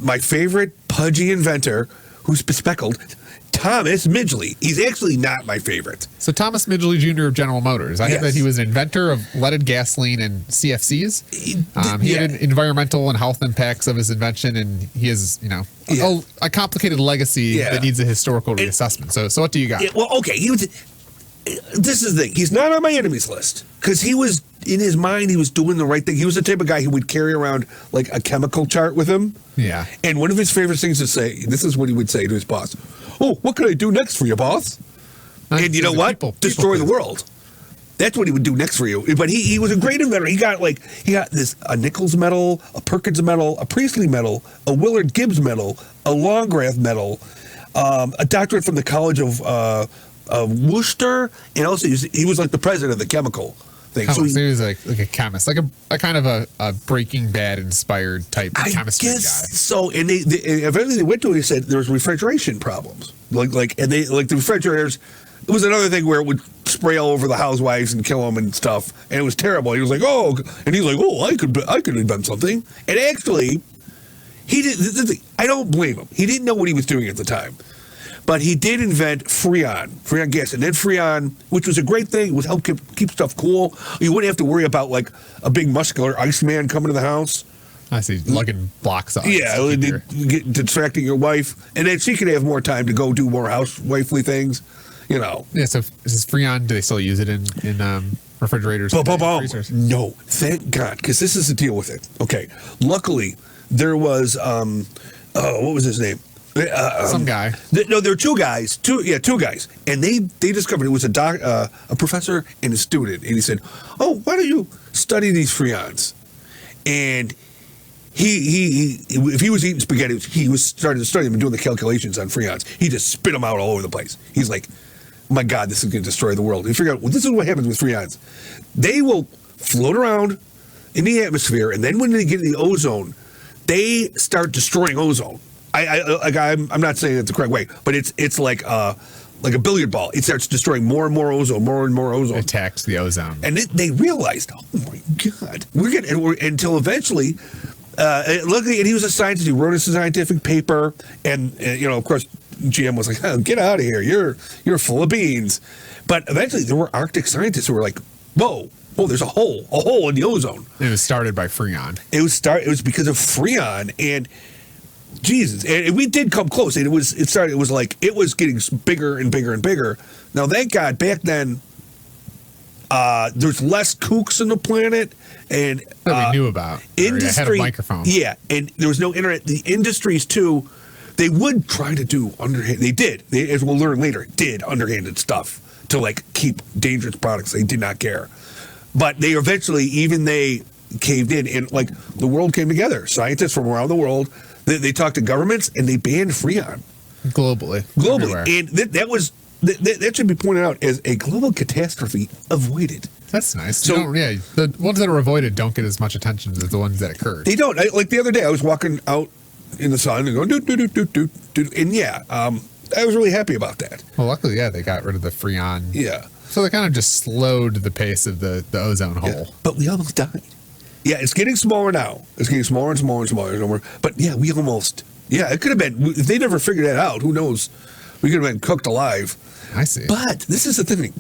my favorite pudgy inventor who's bespeckled, Thomas Midgley. He's actually not my favorite. So Thomas Midgley Jr. of General Motors. I have that he was an inventor of leaded gasoline and CFCs. He had environmental and health impacts of his invention, and he has, a complicated legacy that needs a historical reassessment. So what do you got? Well, okay. This is the thing. He's not on my enemies list because he was, in his mind, he was doing the right thing. He was the type of guy who would carry around like a chemical chart with him. Yeah. And one of his favorite things to say, this is what he would say to his boss. Oh, what can I do next for you, boss? And you know what? Destroy the world. That's what he would do next for you. But he was a great inventor. He got this a Nichols medal, a Perkins medal, a Priestley medal, a Willard Gibbs medal, a Longgraf medal, a doctorate from the College of Worcester, and also he was like the president of the chemical thing. So he was like a chemist, like a kind of a Breaking Bad inspired type chemistry guy. So, and they eventually they went to it and said there was refrigeration problems, and the refrigerators. It was another thing where it would spray all over the housewives and kill them and stuff, and it was terrible. He was like, I could invent something, and actually, he did. I don't blame him. He didn't know what he was doing at the time. But he did invent Freon gas, and then Freon, which was a great thing, would help keep stuff cool. You wouldn't have to worry about like a big muscular Iceman coming to the house. I see, lugging blocks off. Yeah, distracting your wife, and then she could have more time to go do more housewifely things. Yeah. So is Freon? Do they still use it in refrigerators? No, thank God, because this is the deal with it. Okay, luckily there was what was his name? Some guy. There were two guys, and they discovered it was a professor and a student, and he said, "Oh, why don't you study these freons?" And he if he was eating spaghetti, he was starting to study them and doing the calculations on freons. He just spit them out all over the place. He's like, "Oh my God, this is going to destroy the world." He figured out, well, this is what happens with freons. They will float around in the atmosphere, and then when they get in the ozone, they start destroying ozone. I'm not saying it the correct way, but it's like a billiard ball. It starts destroying more and more ozone, It attacks the ozone, and they realized, oh my God, until eventually. Luckily, and he was a scientist. He wrote a scientific paper, and of course, GM was like, oh, "Get out of here! You're full of beans." But eventually, there were Arctic scientists who were like, "Whoa, there's a hole in the ozone." It was started by Freon. It was because of Freon, and Jesus, and we did come close. And it was getting bigger and bigger and bigger. Now, thank God, back then, there's less kooks on the planet, and that we knew about. Industry had a microphone. Yeah, and there was no internet. The industries too, they would try to do underhand. They did. As we'll learn later, did underhanded stuff to like keep dangerous products. They did not care, but they eventually they caved in, and like the world came together. Scientists from around the world. They talked to governments, and they banned Freon globally, everywhere. And that should be pointed out as a global catastrophe avoided. That's nice. So the ones that are avoided don't get as much attention as the ones that occurred. They don't. Like the other day, I was walking out in the sun and going and I was really happy about that. Well, luckily, they got rid of the Freon. Yeah. So they kind of just slowed the pace of the ozone hole. Yeah. But we almost died. Yeah, it's getting smaller now. It's getting smaller and smaller and smaller. But yeah, we almost. Yeah, it could have been. If they never figured that out, who knows? We could have been cooked alive. I see. But this is the thing.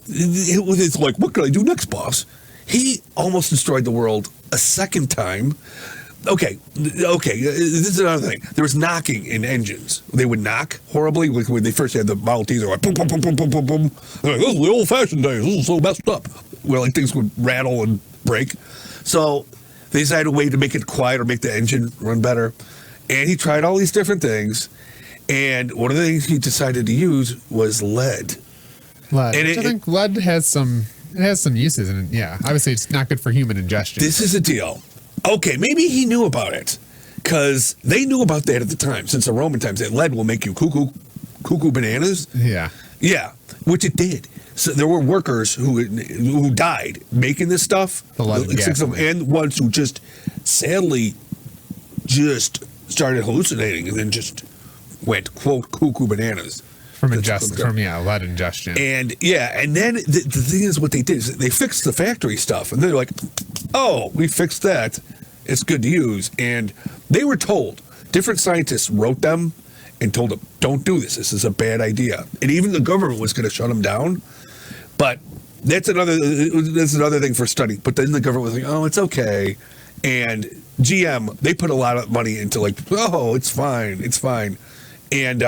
It's like, what can I do next, boss? He almost destroyed the world a second time. Okay. This is another thing. There was knocking in engines. They would knock horribly. When they first had the Model Ts, they were like, boom, boom, boom, boom, boom, boom, boom. Like, this is the old-fashioned days. This is so messed up. Where like things would rattle and break. So they decided a way to make it quiet or make the engine run better. And he tried all these different things. And one of the things he decided to use was lead. And I think lead has some uses, and obviously it's not good for human ingestion. This is a deal. Okay, maybe he knew about it because they knew about that at the time, since the Roman times. That lead will make you cuckoo bananas. Yeah, which it did. So there were workers who died making this stuff, and ones who just sadly just started hallucinating and then just went quote cuckoo bananas. From lead ingestion. And then the thing is, what they did is they fixed the factory stuff, and they're like, oh, we fixed that. It's good to use. And They were told. Different scientists wrote them and told them, don't do this. This is a bad idea. And even the government was going to shut them down. But that's another thing for study. But then the government was like, oh, it's okay. And GM, they put a lot of money into like, oh, it's fine. It's fine. And,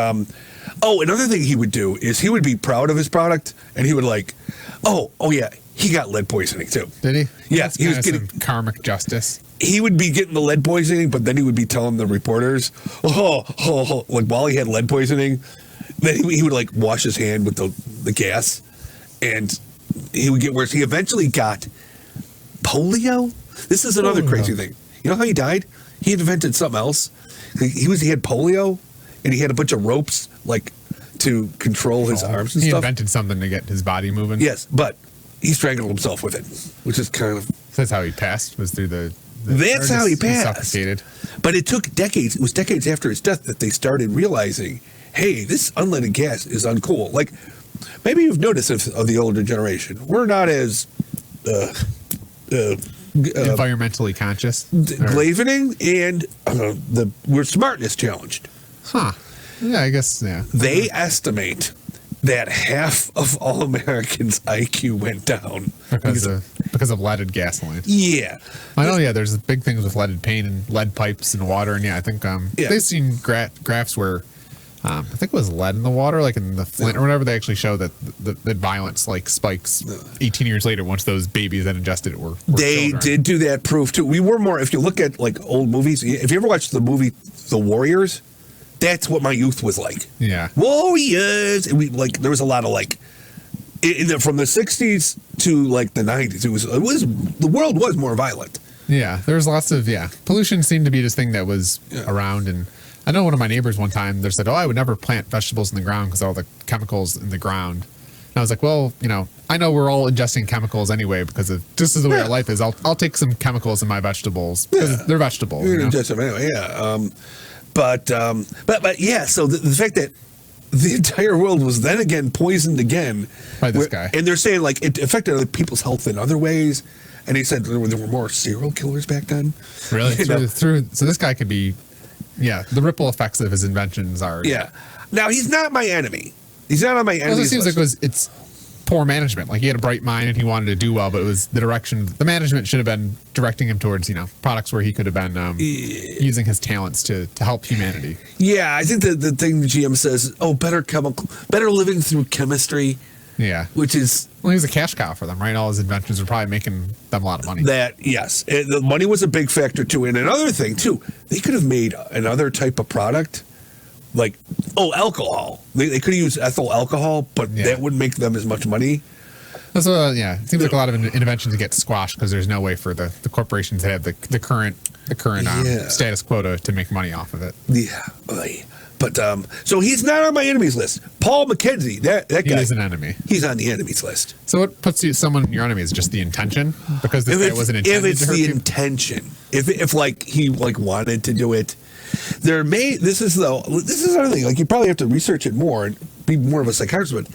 another thing he would do is he would be proud of his product and he would like, oh yeah, he got lead poisoning too. Did he? Yeah. He was getting some karmic justice. He would be getting the lead poisoning, but then he would be telling the reporters, like while he had lead poisoning, then he would like wash his hand with the gas, and he would get worse. He eventually got polio. This is another crazy thing. You know how he died? He invented something else. He had polio, and he had a bunch of ropes like to control his arms and stuff. He invented something to get his body moving. Yes, but he strangled himself with it, which is kind of. So that's how he passed. Was through the that's how he passed. Suffocated. But it took decades. It was decades after his death that they started realizing, hey, this unleaded gas is uncool. Like, maybe you've noticed of the older generation, we're not as environmentally conscious, glavening, and we're smartness challenged. Huh? Yeah, I guess. Yeah. They estimate that half of all Americans' IQ went down because of leaded gasoline. Yeah, I know. Yeah, there's big things with leaded paint and lead pipes and water, and yeah, I think they've seen graphs where I think it was lead in the water, like in the Flint or whatever. They actually show that the violence like spikes 18 years later once those babies that ingested it were they children. Did do that proof too. We were more. If you look at like old movies, if you ever watched the movie The Warriors. That's what my youth was like. Yeah. Warriors. And there was a lot of from the 60s to like the 90s. It was the world was more violent. Yeah. There was lots of, pollution seemed to be this thing that was around. And I know one of my neighbors one time, they said, I would never plant vegetables in the ground because of all the chemicals in the ground. And I was like, well, I know we're all ingesting chemicals anyway because this is the way our life is. I'll take some chemicals in my vegetables because they're vegetables. You're ingest them anyway, yeah. But yeah, so the fact that the entire world was then again poisoned again by this guy, and they're saying like it affected other people's health in other ways, and he said there were more serial killers back then. Really? So this guy could be, the ripple effects of his inventions are. Yeah. Now he's not my enemy. He's not on my enemy. It seems like it's poor management. Like he had a bright mind and he wanted to do well, but it was the direction the management should have been directing him towards, products where he could have been using his talents to help humanity. Yeah, I think the thing the GM says, better living through chemistry. Yeah, which is he was a cash cow for them, right? All his inventions were probably making them a lot of money. Yes, the money was a big factor too, and another thing too, they could have made another type of product. Like, alcohol. They could have used ethyl alcohol, but that wouldn't make them as much money. That's it seems like a lot of inventions get squashed because there's no way for the corporations that have the current status quo to make money off of it. Yeah, but so he's not on my enemies list. Paul McKenzie, that guy. He is an enemy. He's on the enemies list. So what puts someone in your enemy is just the intention, because this guy wasn't intended. If it's the intention, if like he wanted to do it. This is another thing. Like you probably have to research it more and be more of a psychiatrist, but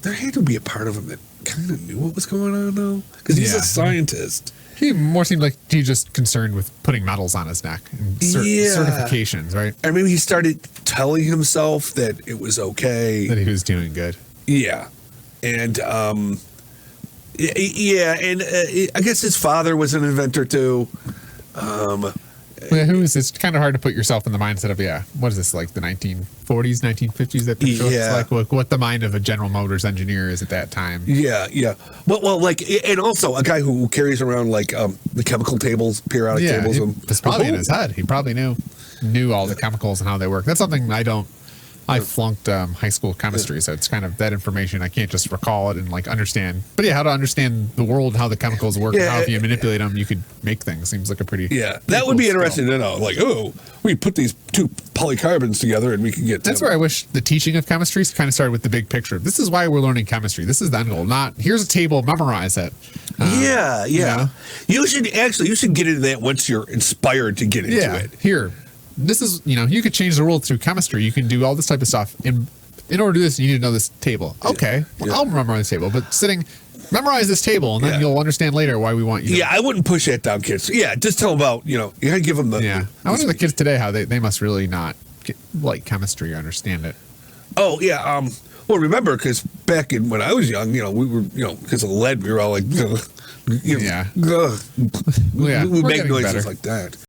there had to be a part of him that kind of knew what was going on, though, because he's a scientist. He more seemed like he's just concerned with putting medals on his neck and certifications, right? Or maybe he started telling himself that it was okay, that he was doing good. Yeah, and I guess his father was an inventor too. It's kind of hard to put yourself in the mindset of, what is this, like the 1940s, 1950s that they show? It's like what the mind of a General Motors engineer is at that time. Yeah. Well, like, and also a guy who carries around like the chemical tables, periodic tables. It's probably in his head. He probably knew all the chemicals and how they work. That's something I flunked high school chemistry, so it's kind of that information I can't just recall it and like understand. But how to understand the world, how the chemicals work, and how if you manipulate them, you could make things. Seems like a pretty that would be interesting to know. Like, we put these two polycarbons together and we can get. That's where I wish the teaching of chemistry kind of started with the big picture. This is why we're learning chemistry. This is the end goal. Not here's a table, memorize it. You should get into that once you're inspired to get into it. Here. This is, you could change the world through chemistry. You can do all this type of stuff. In order to do this, you need to know this table. Okay, I'll remember this table. But sitting memorize this table, and then you'll understand later why we want you. Yeah, I wouldn't push that down, kids. Yeah, just tell them about, you gotta give them the. Yeah, I wonder the kids today how they must really not like chemistry or understand it. Oh yeah. Well, remember, because back in when I was young, we were, because of lead, we were all like, Yeah. we We're make getting noises better. like that.